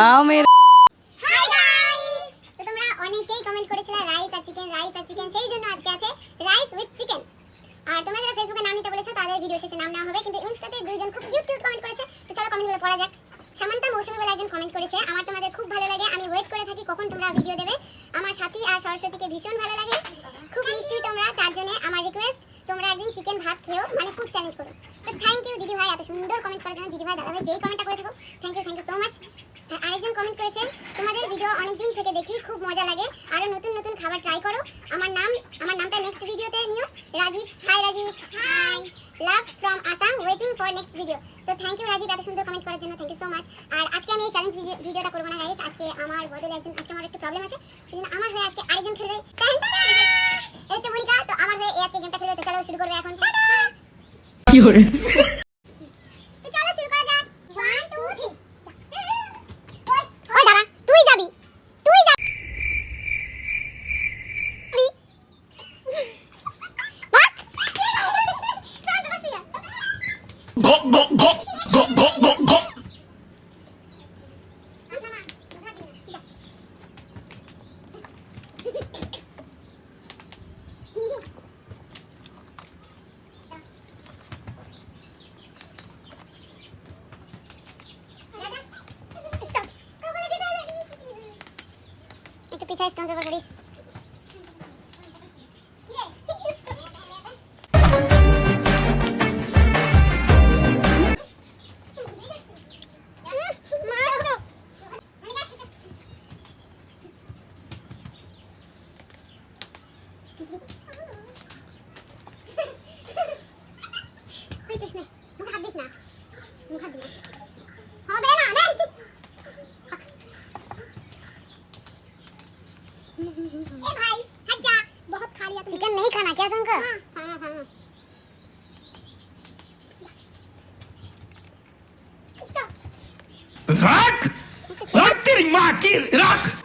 আমের hi guys, তো তোমরা অনেকেই কমেন্ট করেছিলে রাইস আর চিকেন, সেই জন্য আজকে আছে রাইস উইথ চিকেন। আর তোমরা যারা ফেসবুকে নাম নিতে বলেছো তাদের ভিডিও শেষে নাম নেওয়া হবে, কিন্তু ইনস্টাতে দুইজন খুব কিউট কমেন্ট করেছে। তো চলো কমেন্টগুলো পড়া যাক। সামান্তা মৌসুমী বলে একজন কমেন্ট করেছে, আমার তোমাদের খুব ভালো লাগে, আমি ওয়েট করে থাকি কখন তোমরা ভিডিও দেবে। আমার সাথী আর সরস্বতীকে ভীষণ ভালো লাগে, খুব মিষ্টি তোমরা চারজনে। আমার রিকোয়েস্ট, তোমরা একদিন চিকেন ভাত খেও, মানে ফুড চ্যালেঞ্জ করো। তো থ্যাংক ইউ দিদি ভাই, এত সুন্দর কমেন্ট করার জন্য। দিদি ভাই, দাদা ভাই, যেই কমেন্টটা করে থাকো, থ্যাংক ইউ সো মাচ। আরেকজন কমেন্ট করেছেন, তোমাদের ভিডিও অনেকদিন থেকে দেখি, খুব মজা লাগে, আরো নতুন নতুন খাবার ট্রাই করো। আমার নামটা নেক্সট ভিডিওতে নিও। Rajib, hi Rajib, hi, love from Assam, waiting for next video. তো থ্যাংক ইউ রাজীব, এত সুন্দর কমেন্ট করার জন্য, থ্যাংক ইউ সো মাচ। আর আজকে আমি এই চ্যালেঞ্জ ভিডিওটা করবো না গাইস, আজকে আমার বদলে আজকে আমার একটু প্রবলেম আছে, সেজন্য আমার হয়ে আজকে আরেকজন খেলবে। এই হচ্ছে মনিকা, তো আমার হয়ে আজকে গেমটা খেলবে। তো চলো শুরু করবে এখন। কি করে তো চলো শুরু করা যাক। 1 2 3। ওই দাঁড়া, তুই যাবি। একটু পিছায় স্টোন পেপার করিস। ए भाई हट जा, बहुत खा लिया। चिकन नहीं खाना क्या तुमको? हाँ। रख तेरी माँ की रख।